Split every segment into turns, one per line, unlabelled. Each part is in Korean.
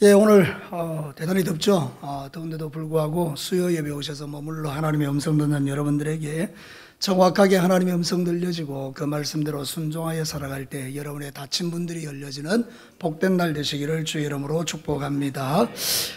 예, 오늘 대단히 덥죠. 더운데도 불구하고 수요 예배 오셔서 머물러 하나님의 음성 듣는 여러분들에게 정확하게 하나님의 음성 들려지고 그 말씀대로 순종하여 살아갈 때 여러분의 닫힌 분들이 열려지는 복된 날 되시기를 주의 이름으로 축복합니다.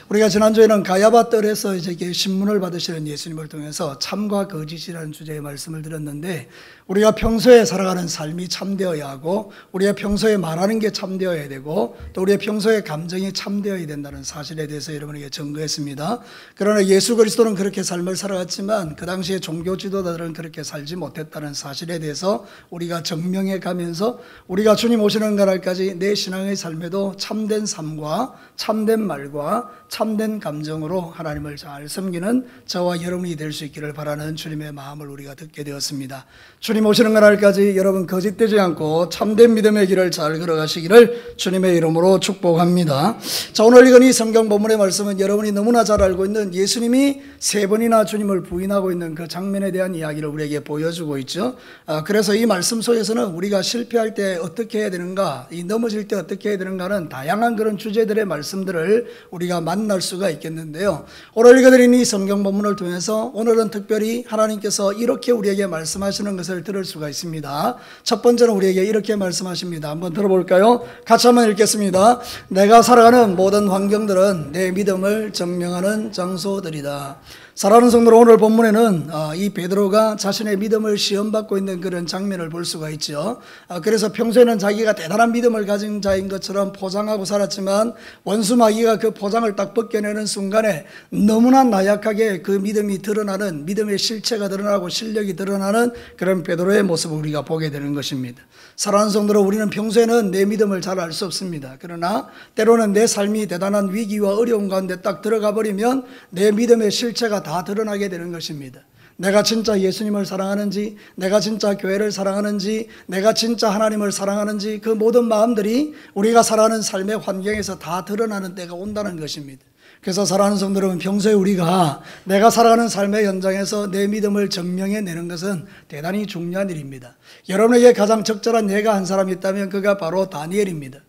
우리가 지난주에는 가야바 뜰에서 이제 신문을 받으시는 예수님을 통해서 참과 거짓이라는 주제의 말씀을 드렸는데, 우리가 평소에 살아가는 삶이 참되어야 하고 우리가 평소에 말하는 게 참되어야 되고 또 우리의 평소에 감정이 참되어야 된다는 사실에 대해서 여러분에게 증거했습니다. 그러나 예수 그리스도는 그렇게 삶을 살아갔지만 그 당시에 종교 지도자들은 그렇게 살지 못했다는 사실에 대해서 우리가 증명해 가면서 우리가 주님 오시는 그날까지 내 신앙의 삶에도 참된 삶과 참된 말과 참된 감정으로 하나님을 잘 섬기는 저와 여러분이 될 수 있기를 바라는 주님의 마음을 우리가 듣게 되었습니다. 주님 오시는 그날까지 여러분 거짓되지 않고 참된 믿음의 길을 잘 걸어가시기를 주님의 이름으로 축복합니다. 자, 오늘 읽은 이 성경 본문의 말씀은 여러분이 너무나 잘 알고 있는 예수님이 3번이나 주님을 부인하고 있는 그 장면에 대한 이야기를 우리에게 보여주고 있죠. 그래서 이 말씀 속에서는 우리가 실패할 때 어떻게 해야 되는가, 이 넘어질 때 어떻게 해야 되는가는 다양한 그런 주제들의 말씀들을 우리가 만날 수가 있겠는데요. 오늘 읽어드린 이 성경 본문을 통해서 오늘은 특별히 하나님께서 이렇게 우리에게 말씀하시는 것을 들을 수가 있습니다. 첫 번째는 우리에게 이렇게 말씀하십니다. 한번 들어볼까요? 같이 한번 읽겠습니다. 내가 살아가는 모든 환경들은 내 믿음을 증명하는 장소들이다. 사랑하는 성도들, 오늘 본문에는 이 베드로가 자신의 믿음을 시험받고 있는 그런 장면을 볼 수가 있죠. 그래서 평소에는 자기가 대단한 믿음을 가진 자인 것처럼 포장하고 살았지만 원수 마귀가 그 포장을 딱 벗겨내는 순간에 너무나 나약하게 그 믿음이 드러나는, 믿음의 실체가 드러나고 실력이 드러나는 그런 베드로의 모습을 우리가 보게 되는 것입니다. 사랑하는 성도들, 우리는 평소에는 내 믿음을 잘 알 수 없습니다. 그러나 때로는 내 삶이 대단한 위기와 어려움 가운데 딱 들어가 버리면 내 믿음의 실체가 다 드러나게 되는 것입니다. 내가 진짜 예수님을 사랑하는지, 내가 진짜 교회를 사랑하는지, 내가 진짜 하나님을 사랑하는지, 그 모든 마음들이 우리가 살아가는 삶의 환경에서 다 드러나는 때가 온다는 것입니다. 그래서 사랑하는 성도 여러분, 평소에 우리가 내가 살아가는 삶의 현장에서 내 믿음을 증명해내는 것은 대단히 중요한 일입니다. 여러분에게 가장 적절한 예가 한 사람이 있다면 그가 바로 다니엘입니다.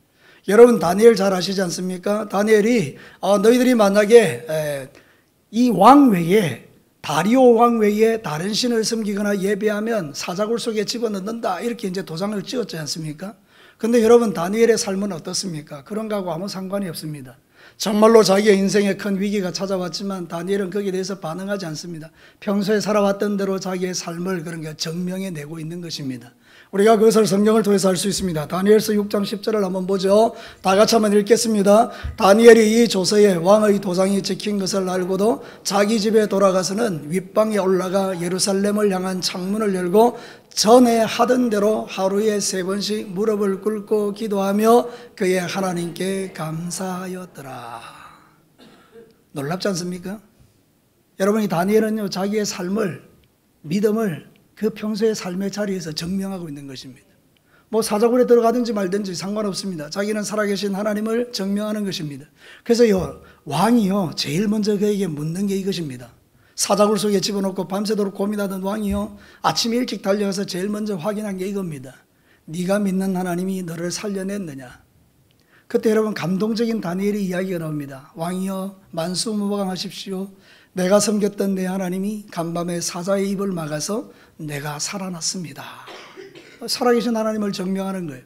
여러분 다니엘 잘 아시지 않습니까? 다니엘이 너희들이 만약에 이 왕 외에, 다리오 왕 외에 다른 신을 섬기거나 예배하면 사자굴 속에 집어넣는다, 이렇게 이제 도장을 찍었지 않습니까? 근데 여러분 다니엘의 삶은 어떻습니까? 그런 거하고 아무 상관이 없습니다. 정말로 자기의 인생에 큰 위기가 찾아왔지만 다니엘은 거기에 대해서 반응하지 않습니다. 평소에 살아왔던 대로 자기의 삶을 그런 게 증명해내고 있는 것입니다. 우리가 그것을 성경을 통해서 알 수 있습니다. 다니엘서 6장 10절을 한번 보죠. 다 같이 한번 읽겠습니다. 다니엘이 이 조서에 왕의 도장이 찍힌 것을 알고도 자기 집에 돌아가서는 윗방에 올라가 예루살렘을 향한 창문을 열고 전에 하던 대로 하루에 3번씩 무릎을 꿇고 기도하며 그의 하나님께 감사하였더라. 놀랍지 않습니까? 여러분이 다니엘은요, 자기의 삶을, 믿음을 그 평소의 삶의 자리에서 증명하고 있는 것입니다. 뭐 사자굴에 들어가든지 말든지 상관없습니다. 자기는 살아계신 하나님을 증명하는 것입니다. 그래서요, 왕이요, 제일 먼저 그에게 묻는 게 이것입니다. 사자굴 속에 집어넣고 밤새도록 고민하던 왕이요, 아침 일찍 달려가서 제일 먼저 확인한 게 이겁니다. 네가 믿는 하나님이 너를 살려냈느냐. 그때 여러분 감동적인 다니엘의 이야기가 나옵니다. 왕이여, 만수무강하십시오. 내가 섬겼던 내 하나님이 간밤에 사자의 입을 막아서 내가 살아났습니다. 살아계신 하나님을 증명하는 거예요.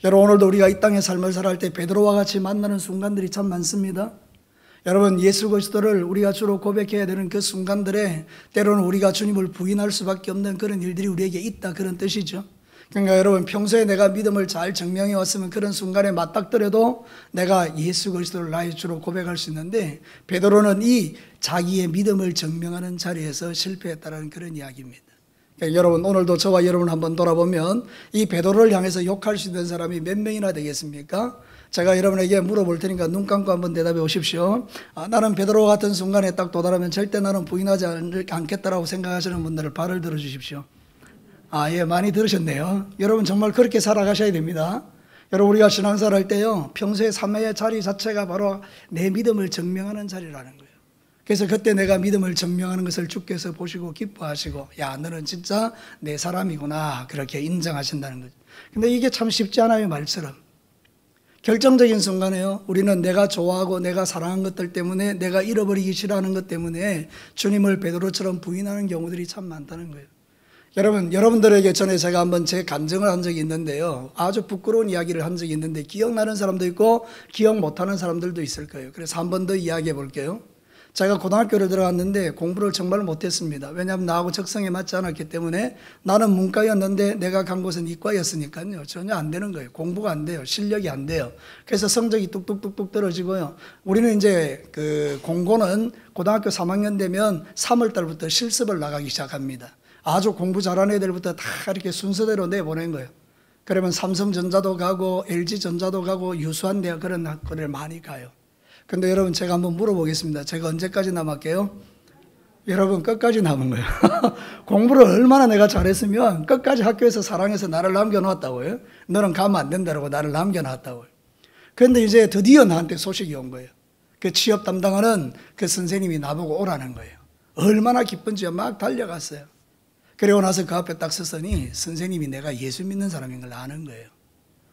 여러분, 오늘도 우리가 이 땅의 삶을 살아갈 때 베드로와 같이 만나는 순간들이 참 많습니다. 여러분, 예수 그리스도를 우리가 주로 고백해야 되는 그 순간들에 때로는 우리가 주님을 부인할 수밖에 없는 그런 일들이 우리에게 있다, 그런 뜻이죠. 그러니까 여러분, 평소에 내가 믿음을 잘 증명해 왔으면 그런 순간에 맞닥뜨려도 내가 예수 그리스도를 나의 주로 고백할 수 있는데, 베드로는 이 자기의 믿음을 증명하는 자리에서 실패했다는 그런 이야기입니다. 그러니까 여러분, 오늘도 저와 여러분 한번 돌아보면 이 베드로를 향해서 욕할 수 있는 사람이 몇 명이나 되겠습니까? 제가 여러분에게 물어볼 테니까 눈 감고 한번 대답해 오십시오. 나는 베드로 같은 순간에 딱 도달하면 절대 나는 부인하지 않겠다라고 생각하시는 분들을 발을 들어 주십시오. 예, 많이 들으셨네요. 여러분 정말 그렇게 살아가셔야 됩니다. 여러분, 우리가 신앙생활 할 때요, 평소에 삶의 자리 자체가 바로 내 믿음을 증명하는 자리라는 거예요. 그래서 그때 내가 믿음을 증명하는 것을 주께서 보시고 기뻐하시고, 야, 너는 진짜 내 사람이구나, 그렇게 인정하신다는 거죠. 근데 이게 참 쉽지 않아요, 말처럼. 결정적인 순간에요. 우리는 내가 좋아하고 내가 사랑하는 것들 때문에, 내가 잃어버리기 싫어하는 것 때문에 주님을 베드로처럼 부인하는 경우들이 참 많다는 거예요. 여러분들에게 전에 제가 한번 제 간증을 한 적이 있는데요. 아주 부끄러운 이야기를 한 적이 있는데 기억나는 사람도 있고 기억 못하는 사람들도 있을 거예요. 그래서 한 번 더 이야기해 볼게요. 제가 고등학교를 들어갔는데 공부를 정말 못했습니다. 왜냐하면 나하고 적성에 맞지 않았기 때문에. 나는 문과였는데 내가 간 곳은 이과였으니까요. 전혀 안 되는 거예요. 공부가 안 돼요. 실력이 안 돼요. 그래서 성적이 뚝뚝뚝뚝 떨어지고요. 우리는 이제 그 공고는 고등학교 3학년 되면 3월 달부터 실습을 나가기 시작합니다. 아주 공부 잘하는 애들부터 다 이렇게 순서대로 내보낸 거예요. 그러면 삼성전자도 가고 LG전자도 가고 유수한 대학 그런 학교를 많이 가요. 근데 여러분 제가 한번 물어보겠습니다. 제가 언제까지 남았게요? 여러분 끝까지 남은 거예요. 공부를 얼마나 내가 잘했으면 끝까지 학교에서 사랑해서 나를 남겨놨다고요. 너는 가면 안 된다고 나를 남겨놨다고요. 그런데 이제 드디어 나한테 소식이 온 거예요. 그 취업 담당하는 그 선생님이 나보고 오라는 거예요. 얼마나 기쁜지요. 막 달려갔어요. 그리고 나서 그 앞에 딱 섰으니 선생님이 내가 예수 믿는 사람인 걸 아는 거예요.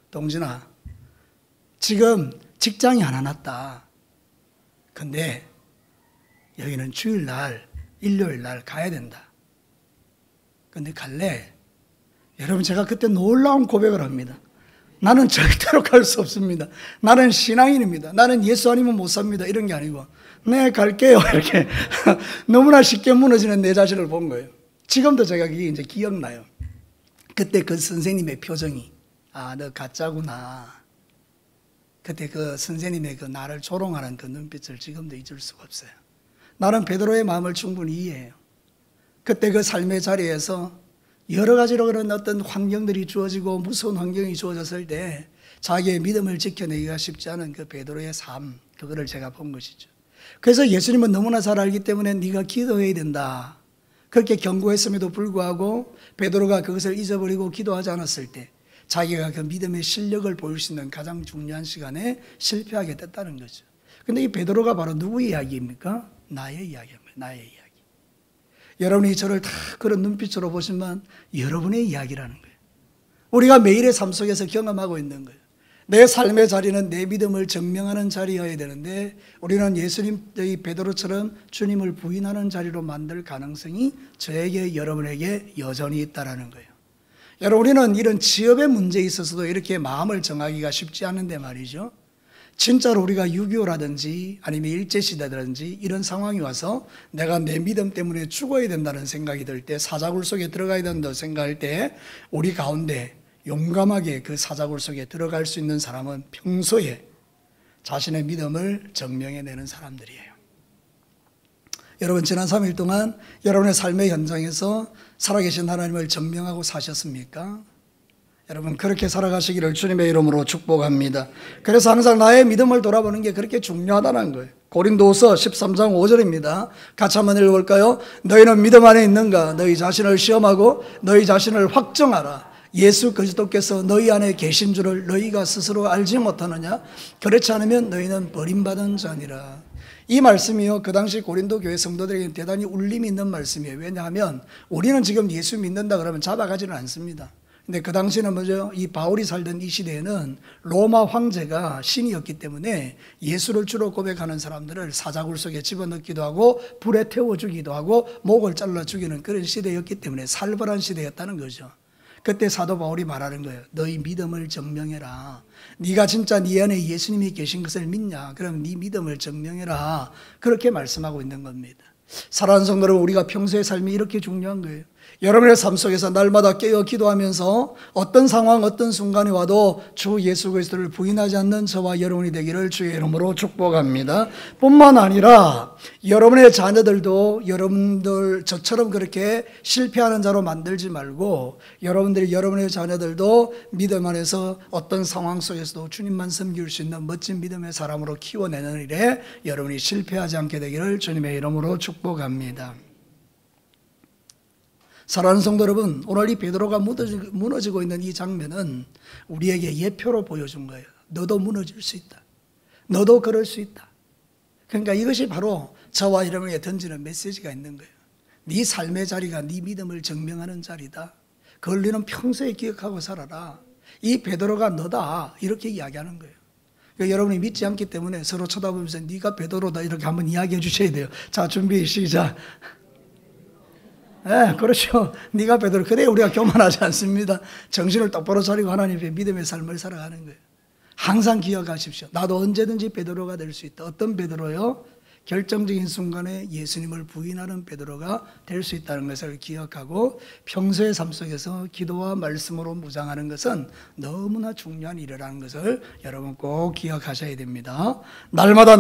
동진아, 지금 직장이 하나 났다. 근데 여기는 주일날, 일요일날 가야 된다. 근데 갈래? 여러분 제가 그때 놀라운 고백을 합니다. 나는 절대로 갈 수 없습니다. 나는 신앙인입니다. 나는 예수 아니면 못 삽니다. 이런 게 아니고 네 갈게요. 이렇게 너무나 쉽게 무너지는 내 자신을 본 거예요. 지금도 제가 그게 이제 기억나요. 그때 그 선생님의 표정이 아, 너 가짜구나. 그때 그 선생님의 그 나를 조롱하는 그 눈빛을 지금도 잊을 수가 없어요. 나는 베드로의 마음을 충분히 이해해요. 그때 그 삶의 자리에서 여러 가지로 그런 어떤 환경들이 주어지고 무서운 환경이 주어졌을 때 자기의 믿음을 지켜내기가 쉽지 않은 그 베드로의 삶, 그거를 제가 본 것이죠. 그래서 예수님은 너무나 잘 알기 때문에 네가 기도해야 된다. 그렇게 경고했음에도 불구하고 베드로가 그것을 잊어버리고 기도하지 않았을 때 자기가 그 믿음의 실력을 보일 수 있는 가장 중요한 시간에 실패하게 됐다는 거죠. 근데 이 베드로가 바로 누구의 이야기입니까? 나의 이야기입니다. 나의 이야기. 여러분이 저를 다 그런 눈빛으로 보시면 여러분의 이야기라는 거예요. 우리가 매일의 삶 속에서 경험하고 있는 거예요. 내 삶의 자리는 내 믿음을 증명하는 자리여야 되는데 우리는 예수님의 베드로처럼 주님을 부인하는 자리로 만들 가능성이 저에게 여러분에게 여전히 있다는 거예요. 여러분 우리는 이런 취업의 문제에 있어서도 이렇게 마음을 정하기가 쉽지 않은데 말이죠. 진짜로 우리가 6.25라든지 아니면 일제시대라든지 이런 상황이 와서 내가 내 믿음 때문에 죽어야 된다는 생각이 들 때, 사자굴 속에 들어가야 된다고 생각할 때 우리 가운데 용감하게 그 사자굴 속에 들어갈 수 있는 사람은 평소에 자신의 믿음을 증명해내는 사람들이에요. 여러분 지난 3일 동안 여러분의 삶의 현장에서 살아계신 하나님을 증명하고 사셨습니까? 여러분 그렇게 살아가시기를 주님의 이름으로 축복합니다. 그래서 항상 나의 믿음을 돌아보는 게 그렇게 중요하다는 거예요. 고린도후서 13장 5절입니다. 같이 한번 읽어볼까요? 너희는 믿음 안에 있는가? 너희 자신을 시험하고 너희 자신을 확정하라. 예수 그리스도께서 너희 안에 계신 줄을 너희가 스스로 알지 못하느냐? 그렇지 않으면 너희는 버림받은 자니라. 이 말씀이요, 그 당시 고린도 교회 성도들에게 대단히 울림이 있는 말씀이에요. 왜냐하면 우리는 지금 예수 믿는다 그러면 잡아가지는 않습니다. 근데 그 당시에는 뭐죠? 이 바울이 살던 이 시대에는 로마 황제가 신이었기 때문에 예수를 주로 고백하는 사람들을 사자굴 속에 집어넣기도 하고 불에 태워 주기도 하고 목을 잘라 죽이는 그런 시대였기 때문에 살벌한 시대였다는 거죠. 그때 사도 바울이 말하는 거예요. 너희 믿음을 증명해라. 네가 진짜 네 안에 예수님이 계신 것을 믿냐? 그럼 네 믿음을 증명해라. 그렇게 말씀하고 있는 겁니다. 사랑하는 성도 여러분, 우리가 평소의 삶이 이렇게 중요한 거예요. 여러분의 삶 속에서 날마다 깨어 기도하면서 어떤 상황, 어떤 순간이 와도 주 예수 그리스도를 부인하지 않는 저와 여러분이 되기를 주의 이름으로 축복합니다. 뿐만 아니라 여러분의 자녀들도 여러분들 저처럼 그렇게 실패하는 자로 만들지 말고 여러분의 자녀들도 믿음 안에서 어떤 상황 속에서도 주님만 섬길 수 있는 멋진 믿음의 사람으로 키워내는 일에 여러분이 실패하지 않게 되기를 주님의 이름으로 축복합니다. 사랑하는 성도 여러분, 오늘 이 베드로가 무너지고 있는 이 장면은 우리에게 예표로 보여준 거예요. 너도 무너질 수 있다. 너도 그럴 수 있다. 그러니까 이것이 바로 저와 여러분에게 던지는 메시지가 있는 거예요. 네 삶의 자리가 네 믿음을 증명하는 자리다. 그걸 너는 평소에 기억하고 살아라. 이 베드로가 너다. 이렇게 이야기하는 거예요. 그러니까 여러분이 믿지 않기 때문에 서로 쳐다보면서 네가 베드로다 이렇게 한번 이야기해 주셔야 돼요. 자, 준비 시작. 네, 그렇죠. 네가 베드로. 그래 우리가 교만하지 않습니다. 정신을 똑바로 차리고 하나님의 믿음의 삶을 살아가는 거예요. 항상 기억하십시오. 나도 언제든지 베드로가 될 수 있다. 어떤 베드로요? 결정적인 순간에 예수님을 부인하는 베드로가 될 수 있다는 것을 기억하고 평소의 삶 속에서 기도와 말씀으로 무장하는 것은 너무나 중요한 일이라는 것을 여러분 꼭 기억하셔야 됩니다. 날마다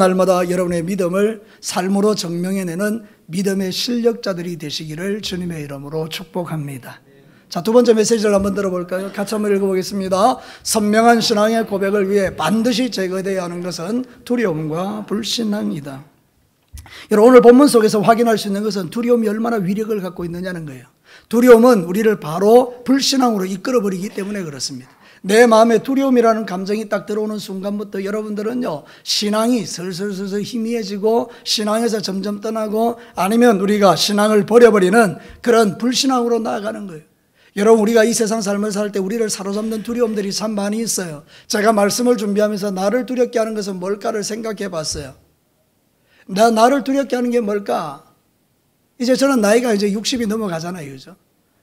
여러분의 믿음을 삶으로 증명해내는 믿음의 실력자들이 되시기를 주님의 이름으로 축복합니다. 자, 두 번째 메시지를 한번 들어볼까요? 같이 한번 읽어보겠습니다. 선명한 신앙의 고백을 위해 반드시 제거되어야 하는 것은 두려움과 불신앙이다. 여러분, 오늘 본문 속에서 확인할 수 있는 것은 두려움이 얼마나 위력을 갖고 있느냐는 거예요. 두려움은 우리를 바로 불신앙으로 이끌어버리기 때문에 그렇습니다. 내 마음에 두려움이라는 감정이 딱 들어오는 순간부터 여러분들은요, 신앙이 슬슬 희미해지고 신앙에서 점점 떠나고 아니면 우리가 신앙을 버려버리는 그런 불신앙으로 나아가는 거예요. 여러분, 우리가 이 세상 삶을 살 때 우리를 사로잡는 두려움들이 참 많이 있어요. 제가 말씀을 준비하면서 나를 두렵게 하는 것은 뭘까를 생각해 봤어요. 나를 두렵게 하는 게 뭘까? 이제 저는 나이가 이제 60이 넘어가잖아요. 그죠?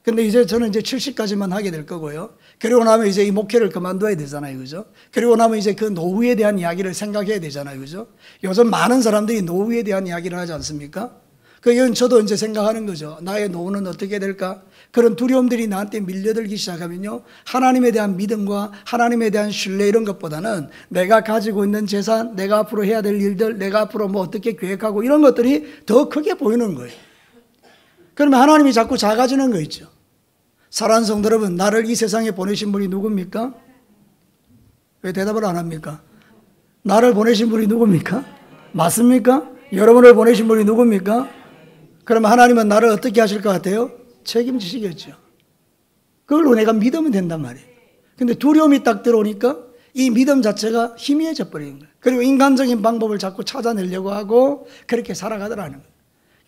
근데 이제 저는 이제 70까지만 하게 될 거고요. 그리고 나면 이제 이 목회를 그만둬야 되잖아요. 그죠? 그리고 나면 이제 그 노후에 대한 이야기를 생각해야 되잖아요. 그죠? 요즘 많은 사람들이 노후에 대한 이야기를 하지 않습니까? 그건 저도 이제 생각하는 거죠. 나의 노후는 어떻게 될까? 그런 두려움들이 나한테 밀려들기 시작하면요, 하나님에 대한 믿음과 하나님에 대한 신뢰 이런 것보다는 내가 가지고 있는 재산, 내가 앞으로 해야 될 일들, 내가 앞으로 뭐 어떻게 계획하고 이런 것들이 더 크게 보이는 거예요. 그러면 하나님이 자꾸 작아지는 거 있죠. 사랑하는 성도 여러분, 나를 이 세상에 보내신 분이 누굽니까? 왜 대답을 안 합니까? 나를 보내신 분이 누굽니까? 맞습니까? 여러분을 보내신 분이 누굽니까? 그러면 하나님은 나를 어떻게 하실 것 같아요? 책임지시겠죠. 그걸로 내가 믿으면 된단 말이에요. 근데 두려움이 딱 들어오니까 이 믿음 자체가 희미해져 버리는 거예요. 그리고 인간적인 방법을 자꾸 찾아내려고 하고 그렇게 살아가더라는 거예요.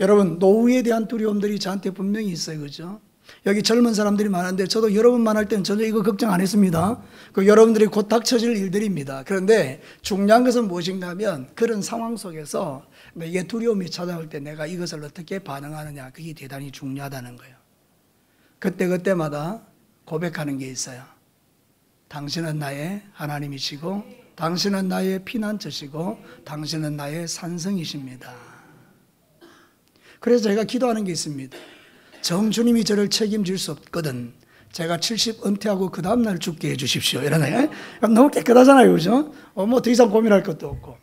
여러분, 노후에 대한 두려움들이 저한테 분명히 있어요. 그죠? 여기 젊은 사람들이 많은데 저도 여러분만 할 때는 전혀 이거 걱정 안 했습니다. 그 여러분들이 곧 닥쳐질 일들입니다. 그런데 중요한 것은 무엇인가 하면 그런 상황 속에서 이게 두려움이 찾아올 때 내가 이것을 어떻게 반응하느냐, 그게 대단히 중요하다는 거예요. 그때마다 고백하는 게 있어요. 당신은 나의 하나님이시고 당신은 나의 피난처시고 당신은 나의 산성이십니다. 그래서 제가 기도하는 게 있습니다. 정주님이 저를 책임질 수 없거든 제가 70 은퇴하고 그 다음날 죽게 해주십시오. 이러네. 너무 깨끗하잖아요. 그죠? 뭐 더 이상 고민할 것도 없고.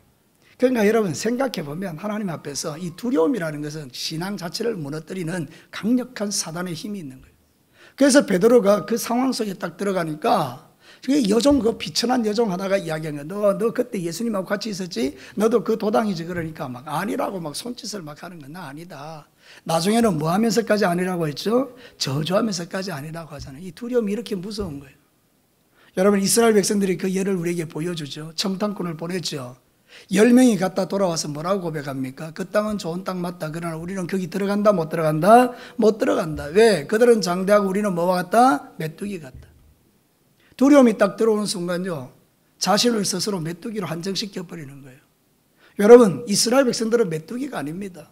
그러니까 여러분 생각해 보면 하나님 앞에서 이 두려움이라는 것은 신앙 자체를 무너뜨리는 강력한 사단의 힘이 있는 거예요. 그래서 베드로가 그 상황 속에 딱 들어가니까 여종, 그 비천한 여종 하나가 이야기한 거야. 너 그때 예수님하고 같이 있었지? 너도 그 도당이지? 그러니까 막 아니라고 막 손짓을 막 하는 거야. 나 아니다. 나중에는 뭐 하면서까지 아니라고 했죠? 저주하면서까지 아니라고 하잖아요. 이 두려움이 이렇게 무서운 거예요. 여러분, 이스라엘 백성들이 그 예를 우리에게 보여주죠. 청탐꾼을 보냈죠. 10명이 갔다 돌아와서 뭐라고 고백합니까? 그 땅은 좋은 땅 맞다. 그러나 우리는 거기 들어간다? 못 들어간다? 못 들어간다. 왜? 그들은 장대하고 우리는 뭐와 같다? 메뚜기 같다. 두려움이 딱 들어오는 순간요, 자신을 스스로 메뚜기로 한정시켜 버리는 거예요. 여러분, 이스라엘 백성들은 메뚜기가 아닙니다.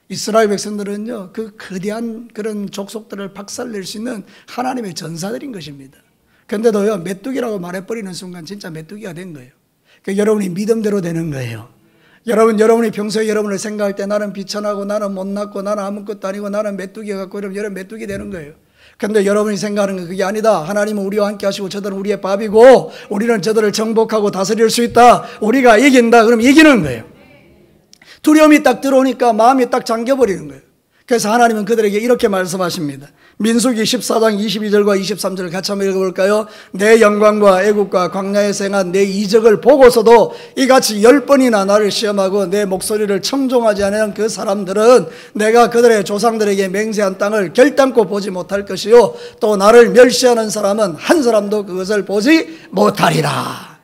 이스라엘 백성들은요, 그 거대한 그런 족속들을 박살낼 수 있는 하나님의 전사들인 것입니다. 그런데도요, 메뚜기라고 말해버리는 순간 진짜 메뚜기가 된 거예요. 그러니까 여러분이 믿음대로 되는 거예요. 여러분이 평소에 여러분을 생각할 때 나는 비천하고 나는 못났고 나는 아무것도 아니고 나는 메뚜기 같고 이러면 여러분 메뚜기 되는 거예요. 그런데 여러분이 생각하는 건 그게 아니다. 하나님은 우리와 함께 하시고 저들은 우리의 밥이고 우리는 저들을 정복하고 다스릴 수 있다. 우리가 이긴다. 그럼 이기는 거예요. 두려움이 딱 들어오니까 마음이 딱 잠겨버리는 거예요. 그래서 하나님은 그들에게 이렇게 말씀하십니다. 민수기 14장 22절과 23절을 같이 한번 읽어볼까요? 내 영광과 애국과 광야에서 행한 내 이적을 보고서도 이같이 10번이나 나를 시험하고 내 목소리를 청종하지 않은 그 사람들은 내가 그들의 조상들에게 맹세한 땅을 결단코 보지 못할 것이요 또 나를 멸시하는 사람은 한 사람도 그것을 보지 못하리라.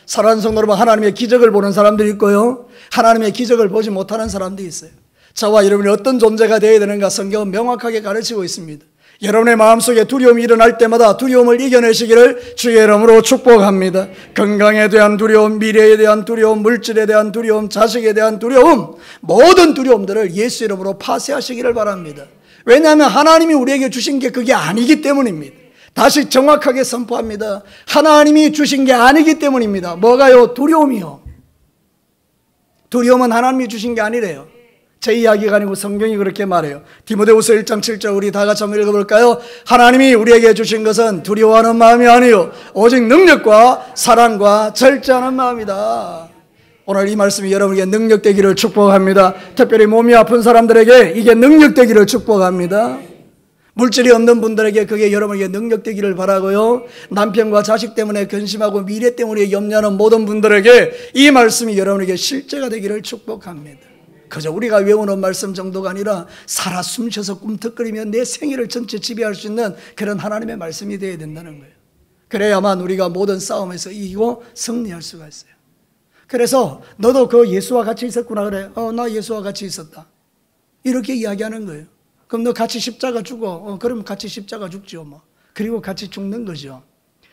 사랑하는 성도 여러분, 하나님의 기적을 보는 사람들이 있고요, 하나님의 기적을 보지 못하는 사람들이 있어요. 저와 여러분이 어떤 존재가 되어야 되는가 성경은 명확하게 가르치고 있습니다. 여러분의 마음속에 두려움이 일어날 때마다 두려움을 이겨내시기를 주의 이름으로 축복합니다. 건강에 대한 두려움, 미래에 대한 두려움, 물질에 대한 두려움, 자식에 대한 두려움, 모든 두려움들을 예수 이름으로 파쇄하시기를 바랍니다. 왜냐하면 하나님이 우리에게 주신 게 그게 아니기 때문입니다. 다시 정확하게 선포합니다. 하나님이 주신 게 아니기 때문입니다. 뭐가요? 두려움이요. 두려움은 하나님이 주신 게 아니래요. 제 이야기가 아니고 성경이 그렇게 말해요. 디모데후서 1장 7절 우리 다 같이 한번 읽어볼까요? 하나님이 우리에게 주신 것은 두려워하는 마음이 아니요 오직 능력과 사랑과 절제하는 마음이다. 오늘 이 말씀이 여러분에게 능력되기를 축복합니다. 특별히 몸이 아픈 사람들에게 이게 능력되기를 축복합니다. 물질이 없는 분들에게 그게 여러분에게 능력되기를 바라고요. 남편과 자식 때문에 근심하고 미래 때문에 염려하는 모든 분들에게 이 말씀이 여러분에게 실제가 되기를 축복합니다. 그저 우리가 외우는 말씀 정도가 아니라 살아 숨쉬어서 꿈틀거리며 내 생애를 전체 지배할 수 있는 그런 하나님의 말씀이 되어야 된다는 거예요. 그래야만 우리가 모든 싸움에서 이기고 승리할 수가 있어요. 그래서 너도 그 예수와 같이 있었구나 그래. 나 예수와 같이 있었다. 이렇게 이야기하는 거예요. 그럼 너 같이 십자가 죽어. 그럼 같이 십자가 죽죠 뭐. 그리고 같이 죽는 거죠.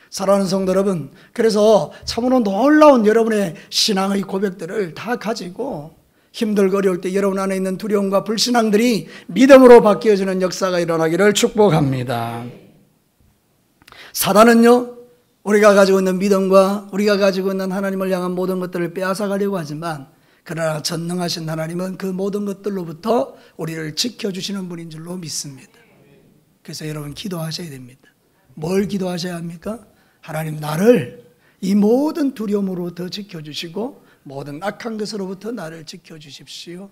사랑하는 성도 여러분, 그래서 참으로 놀라운 여러분의 신앙의 고백들을 다 가지고 힘들고 어려울 때 여러분 안에 있는 두려움과 불신앙들이 믿음으로 바뀌어지는 역사가 일어나기를 축복합니다. 사단은요, 우리가 가지고 있는 믿음과 우리가 가지고 있는 하나님을 향한 모든 것들을 빼앗아 가려고 하지만 그러나 전능하신 하나님은 그 모든 것들로부터 우리를 지켜주시는 분인 줄로 믿습니다. 그래서 여러분 기도하셔야 됩니다. 뭘 기도하셔야 합니까? 하나님 나를 이 모든 두려움으로부터 지켜주시고 모든 악한 것으로부터 나를 지켜주십시오.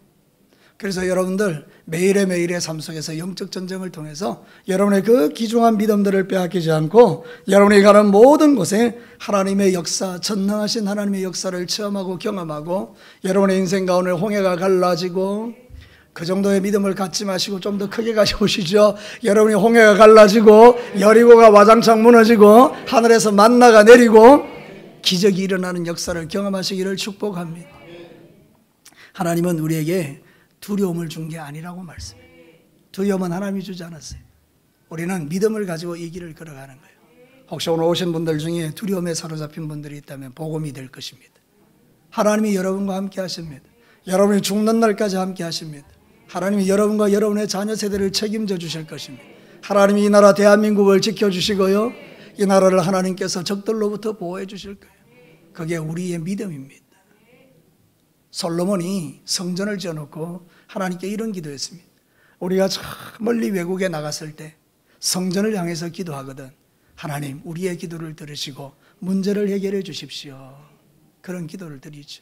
그래서 여러분들 매일의 삶 속에서 영적 전쟁을 통해서 여러분의 그 귀중한 믿음들을 빼앗기지 않고 여러분이 가는 모든 곳에 하나님의 역사, 전능하신 하나님의 역사를 체험하고 경험하고 여러분의 인생 가운데 홍해가 갈라지고 그 정도의 믿음을 갖지 마시고 좀 더 크게 가져오시죠. 여러분이 홍해가 갈라지고 여리고가 와장창 무너지고 하늘에서 만나가 내리고 기적이 일어나는 역사를 경험하시기를 축복합니다. 하나님은 우리에게 두려움을 준 게 아니라고 말씀해요. 두려움은 하나님이 주지 않았어요. 우리는 믿음을 가지고 이 길을 걸어가는 거예요. 혹시 오늘 오신 분들 중에 두려움에 사로잡힌 분들이 있다면 복음이 될 것입니다. 하나님이 여러분과 함께 하십니다. 여러분이 죽는 날까지 함께 하십니다. 하나님이 여러분과 여러분의 자녀 세대를 책임져 주실 것입니다. 하나님이 이 나라 대한민국을 지켜주시고요, 이 나라를 하나님께서 적들로부터 보호해 주실 거예요. 그게 우리의 믿음입니다. 솔로몬이 성전을 지어놓고 하나님께 이런 기도했습니다. 우리가 저 멀리 외국에 나갔을 때 성전을 향해서 기도하거든 하나님 우리의 기도를 들으시고 문제를 해결해 주십시오. 그런 기도를 드리죠.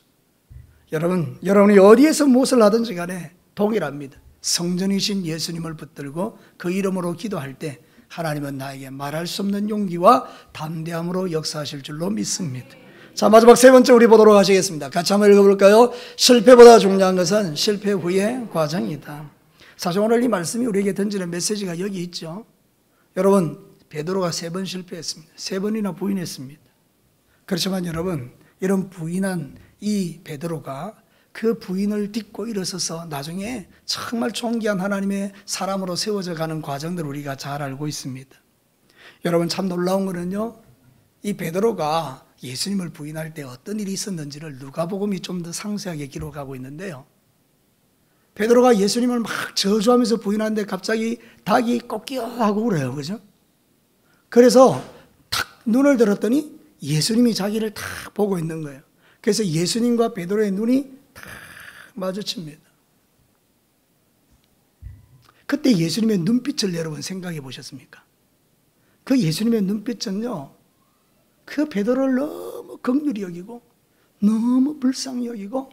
여러분이 어디에서 무엇을 하든지 간에 동일합니다. 성전이신 예수님을 붙들고 그 이름으로 기도할 때 하나님은 나에게 말할 수 없는 용기와 담대함으로 역사하실 줄로 믿습니다. 자, 마지막 세 번째 우리 보도록 하시겠습니다. 같이 한번 읽어볼까요? 실패보다 중요한 것은 실패 후의 과정이다. 사실 오늘 이 말씀이 우리에게 던지는 메시지가 여기 있죠. 여러분, 베드로가 3번 실패했습니다. 3번이나 부인했습니다. 그렇지만 여러분, 이런 부인한 이 베드로가 그 부인을 딛고 일어서서 나중에 정말 존귀한 하나님의 사람으로 세워져 가는 과정들을 우리가 잘 알고 있습니다. 여러분, 참 놀라운 거는요, 이 베드로가 예수님을 부인할 때 어떤 일이 있었는지를 누가복음이 좀 더 상세하게 기록하고 있는데요, 베드로가 예수님을 막 저주하면서 부인하는데 갑자기 닭이 꺾여하고 그래요. 그죠? 그래서 탁 눈을 들었더니 예수님이 자기를 탁 보고 있는 거예요. 그래서 예수님과 베드로의 눈이 탁 마주칩니다. 그때 예수님의 눈빛을 여러분 생각해 보셨습니까? 그 예수님의 눈빛은요, 그 베드로를 너무 긍휼히 여기고 너무 불쌍히 여기고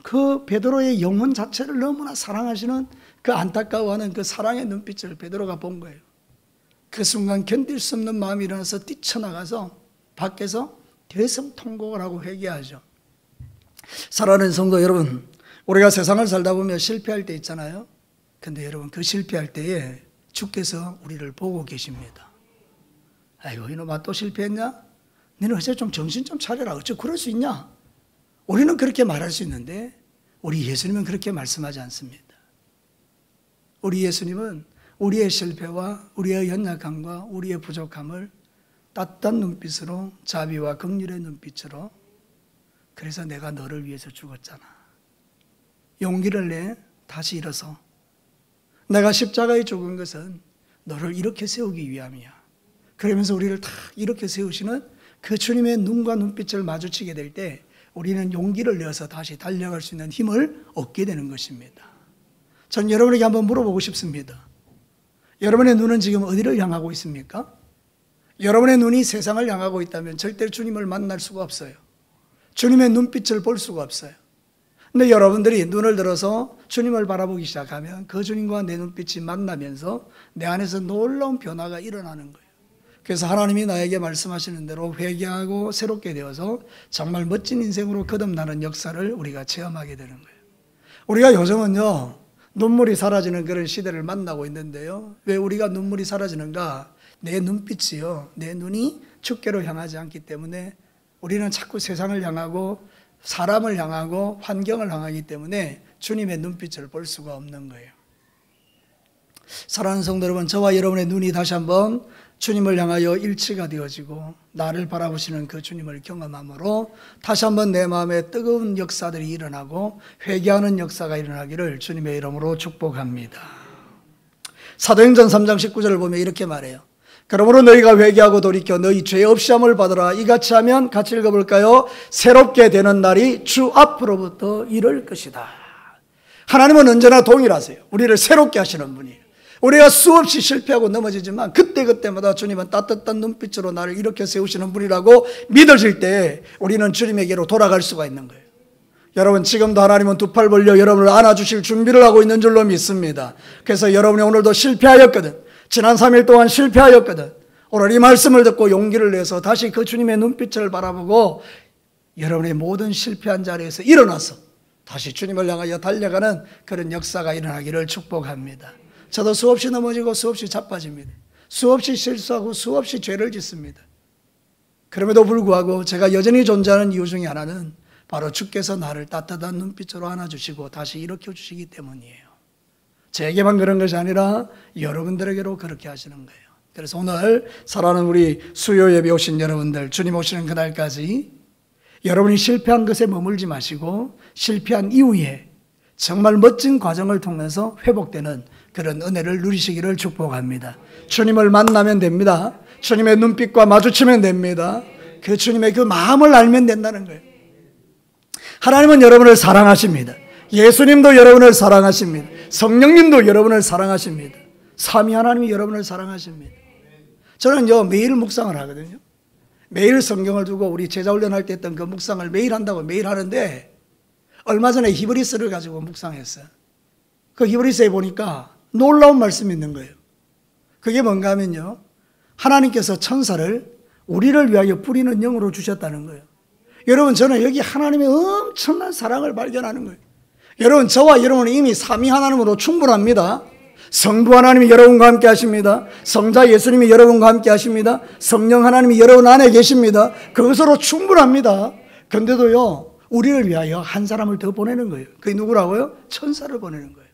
그 베드로의 영혼 자체를 너무나 사랑하시는 그 안타까워하는 그 사랑의 눈빛을 베드로가 본 거예요. 그 순간 견딜 수 없는 마음이 일어나서 뛰쳐나가서 밖에서 대성통곡을 하고 회개하죠. 사랑하는 성도 여러분, 우리가 세상을 살다 보면 실패할 때 있잖아요. 근데 여러분, 그 실패할 때에 주께서 우리를 보고 계십니다. 아이고 이놈아 또 실패했냐? 너는 어째 좀 정신 좀 차려라. 어째 그럴 수 있냐? 우리는 그렇게 말할 수 있는데 우리 예수님은 그렇게 말씀하지 않습니다. 우리 예수님은 우리의 실패와 우리의 연약함과 우리의 부족함을 따뜻한 눈빛으로, 자비와 긍휼의 눈빛으로, 그래서 내가 너를 위해서 죽었잖아, 용기를 내 다시 일어서, 내가 십자가에 죽은 것은 너를 이렇게 세우기 위함이야. 그러면서 우리를 다 이렇게 세우시는 그 주님의 눈과 눈빛을 마주치게 될 때 우리는 용기를 내어서 다시 달려갈 수 있는 힘을 얻게 되는 것입니다. 전 여러분에게 한번 물어보고 싶습니다. 여러분의 눈은 지금 어디를 향하고 있습니까? 여러분의 눈이 세상을 향하고 있다면 절대 주님을 만날 수가 없어요. 주님의 눈빛을 볼 수가 없어요. 근데 여러분들이 눈을 들어서 주님을 바라보기 시작하면 그 주님과 내 눈빛이 만나면서 내 안에서 놀라운 변화가 일어나는 거예요. 그래서 하나님이 나에게 말씀하시는 대로 회개하고 새롭게 되어서 정말 멋진 인생으로 거듭나는 역사를 우리가 체험하게 되는 거예요. 우리가 요즘은요, 눈물이 사라지는 그런 시대를 만나고 있는데요. 왜 우리가 눈물이 사라지는가? 내 눈빛이요, 내 눈이 주께로 향하지 않기 때문에 우리는 자꾸 세상을 향하고 사람을 향하고 환경을 향하기 때문에 주님의 눈빛을 볼 수가 없는 거예요. 사랑하는 성도 여러분, 저와 여러분의 눈이 다시 한번 주님을 향하여 일치가 되어지고 나를 바라보시는 그 주님을 경험함으로 다시 한번 내 마음에 뜨거운 역사들이 일어나고 회개하는 역사가 일어나기를 주님의 이름으로 축복합니다. 사도행전 3장 19절을 보면 이렇게 말해요. 그러므로 너희가 회개하고 돌이켜 너희 죄 없이 함을 받으라. 이같이 하면 같이 읽어볼까요? 새롭게 되는 날이 주 앞으로부터 이를 것이다. 하나님은 언제나 동일하세요. 우리를 새롭게 하시는 분이에요. 우리가 수없이 실패하고 넘어지지만 그때그때마다 주님은 따뜻한 눈빛으로 나를 이렇게 세우시는 분이라고 믿어질 때 우리는 주님에게로 돌아갈 수가 있는 거예요. 여러분, 지금도 하나님은 두 팔 벌려 여러분을 안아주실 준비를 하고 있는 줄로 믿습니다. 그래서 여러분이 오늘도 실패하였거든, 지난 3일 동안 실패하였거든, 오늘 이 말씀을 듣고 용기를 내서 다시 그 주님의 눈빛을 바라보고 여러분의 모든 실패한 자리에서 일어나서 다시 주님을 향하여 달려가는 그런 역사가 일어나기를 축복합니다. 저도 수없이 넘어지고 수없이 자빠집니다. 수없이 실수하고 수없이 죄를 짓습니다. 그럼에도 불구하고 제가 여전히 존재하는 이유 중에 하나는 바로 주께서 나를 따뜻한 눈빛으로 안아주시고 다시 일으켜주시기 때문이에요. 제게만 그런 것이 아니라 여러분들에게로 그렇게 하시는 거예요. 그래서 오늘 사랑하는 우리 수요 예배 오신 여러분들, 주님 오시는 그날까지 여러분이 실패한 것에 머물지 마시고 실패한 이후에 정말 멋진 과정을 통해서 회복되는 그런 은혜를 누리시기를 축복합니다. 주님을 만나면 됩니다. 주님의 눈빛과 마주치면 됩니다. 그 주님의 그 마음을 알면 된다는 거예요. 하나님은 여러분을 사랑하십니다. 예수님도 여러분을 사랑하십니다. 성령님도 여러분을 사랑하십니다. 삼위 하나님이 여러분을 사랑하십니다. 저는요, 매일 묵상을 하거든요. 매일 성경을 두고 우리 제자훈련할 때 했던 그 묵상을 매일 한다고 매일 하는데, 얼마 전에 히브리서를 가지고 묵상했어요. 그 히브리서에 보니까 놀라운 말씀이 있는 거예요. 그게 뭔가 하면요, 하나님께서 천사를 우리를 위하여 뿌리는 영으로 주셨다는 거예요. 여러분, 저는 여기 하나님의 엄청난 사랑을 발견하는 거예요. 여러분, 저와 여러분은 이미 삼위 하나님으로 충분합니다. 성부 하나님이 여러분과 함께 하십니다. 성자 예수님이 여러분과 함께 하십니다. 성령 하나님이 여러분 안에 계십니다. 그것으로 충분합니다. 그런데도요, 우리를 위하여 한 사람을 더 보내는 거예요. 그게 누구라고요? 천사를 보내는 거예요.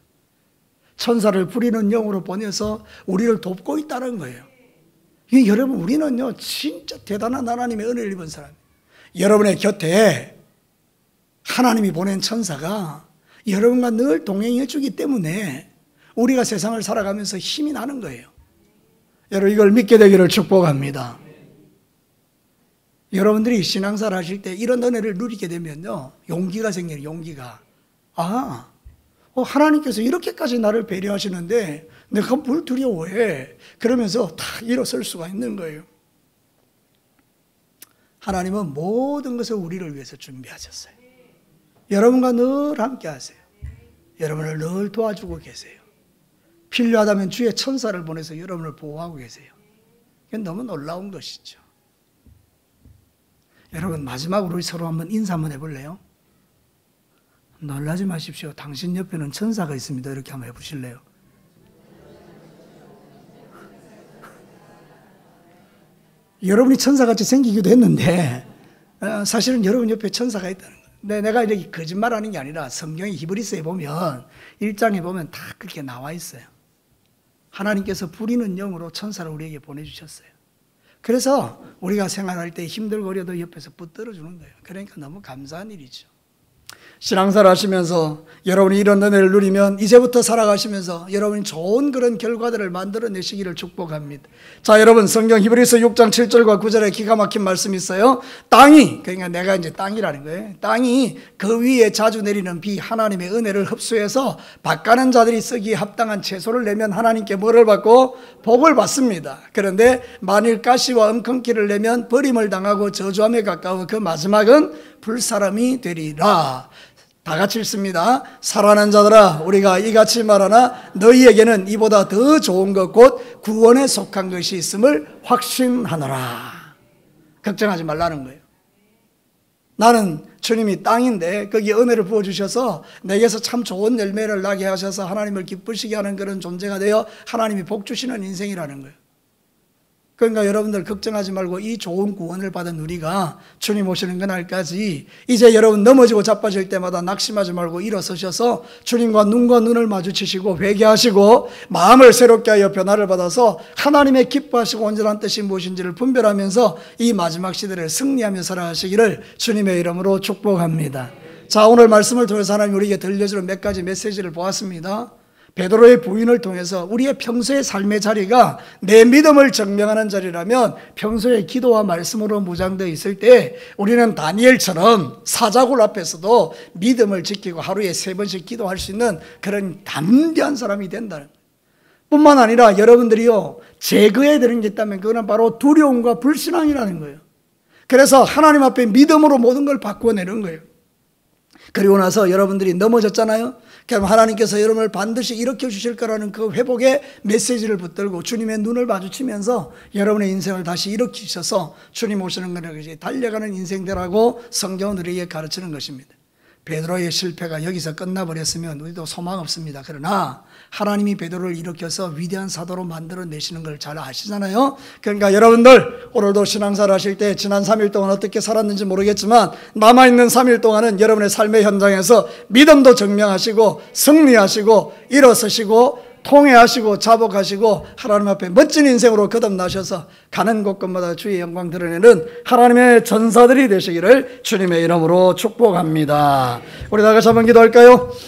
천사를 부리는 영으로 보내서 우리를 돕고 있다는 거예요. 여러분, 우리는요, 진짜 대단한 하나님의 은혜를 입은 사람이에요. 여러분의 곁에 하나님이 보낸 천사가 여러분과 늘 동행해 주기 때문에 우리가 세상을 살아가면서 힘이 나는 거예요. 여러분, 이걸 믿게 되기를 축복합니다. 여러분들이 신앙생활 하실 때 이런 은혜를 누리게 되면요, 용기가 생겨요. 용기가. 하나님께서 이렇게까지 나를 배려하시는데 내가 뭘 두려워해. 그러면서 다 일어설 수가 있는 거예요. 하나님은 모든 것을 우리를 위해서 준비하셨어요. 여러분과 늘 함께 하세요. 여러분을 늘 도와주고 계세요. 필요하다면 주의 천사를 보내서 여러분을 보호하고 계세요. 이건 너무 놀라운 것이죠. 여러분, 마지막으로 우리 서로 한번 인사 한번 해볼래요? 놀라지 마십시오. 당신 옆에는 천사가 있습니다. 이렇게 한번 해보실래요? 여러분이 천사같이 생기기도 했는데 사실은 여러분 옆에 천사가 있다는 거예요. 근데 내가 이렇게 거짓말하는 게 아니라 성경의 히브리서에 보면 1장에 보면 다 그렇게 나와 있어요. 하나님께서 부리는 영으로 천사를 우리에게 보내주셨어요. 그래서 우리가 생활할 때 힘들거려도 옆에서 붙들어 주는 거예요. 그러니까 너무 감사한 일이죠. 신앙생활 하시면서 여러분이 이런 은혜를 누리면 이제부터 살아가시면서 여러분이 좋은 그런 결과들을 만들어내시기를 축복합니다. 자, 여러분 성경 히브리서 6장 7절과 9절에 기가 막힌 말씀이 있어요. 땅이, 그러니까 내가 이제 땅이라는 거예요. 땅이 그 위에 자주 내리는 비, 하나님의 은혜를 흡수해서 밭가는 자들이 쓰기에 합당한 채소를 내면 하나님께 뭐를 받고? 복을 받습니다. 그런데 만일 가시와 엉겅퀴를 내면 버림을 당하고 저주함에 가까워 그 마지막은 불사람이 되리라. 다 같이 읽습니다. 사랑하는 자들아, 우리가 이같이 말하나 너희에게는 이보다 더 좋은 것 곧 구원에 속한 것이 있음을 확신하노라. 걱정하지 말라는 거예요. 나는 주님이 땅인데 거기에 은혜를 부어주셔서 내게서 참 좋은 열매를 나게 하셔서 하나님을 기쁘시게 하는 그런 존재가 되어 하나님이 복 주시는 인생이라는 거예요. 그러니까 여러분들 걱정하지 말고 이 좋은 구원을 받은 우리가 주님 오시는 그날까지 이제 여러분 넘어지고 자빠질 때마다 낙심하지 말고 일어서셔서 주님과 눈과 눈을 마주치시고 회개하시고 마음을 새롭게 하여 변화를 받아서 하나님의 기뻐하시고 온전한 뜻이 무엇인지를 분별하면서 이 마지막 시대를 승리하며 살아가시기를 주님의 이름으로 축복합니다. 자, 오늘 말씀을 통해서 하나님 우리에게 들려주는 몇 가지 메시지를 보았습니다. 베드로의 부인을 통해서 우리의 평소의 삶의 자리가 내 믿음을 증명하는 자리라면 평소에 기도와 말씀으로 무장되어 있을 때 우리는 다니엘처럼 사자굴 앞에서도 믿음을 지키고 하루에 3번씩 기도할 수 있는 그런 담대한 사람이 된다는 거예요. 뿐만 아니라 여러분들이요, 제거해야 되는 게 있다면 그거는 바로 두려움과 불신앙이라는 거예요. 그래서 하나님 앞에 믿음으로 모든 걸 바꿔내는 거예요. 그리고 나서 여러분들이 넘어졌잖아요. 그럼 하나님께서 여러분을 반드시 일으켜 주실 거라는 그 회복의 메시지를 붙들고 주님의 눈을 마주치면서 여러분의 인생을 다시 일으키셔서 주님 오시는 것을 달려가는 인생들하고 성경은 우리에게 가르치는 것입니다. 베드로의 실패가 여기서 끝나버렸으면 우리도 소망 없습니다. 그러나 하나님이 베드로를 일으켜서 위대한 사도로 만들어내시는 걸 잘 아시잖아요. 그러니까 여러분들 오늘도 신앙생활 하실 때 지난 3일 동안 어떻게 살았는지 모르겠지만 남아있는 3일 동안은 여러분의 삶의 현장에서 믿음도 증명하시고 승리하시고 일어서시고 통회하시고 자복하시고 하나님 앞에 멋진 인생으로 거듭나셔서 가는 곳곳마다 주의 영광 드러내는 하나님의 전사들이 되시기를 주님의 이름으로 축복합니다. 우리 다 같이 한번 기도할까요?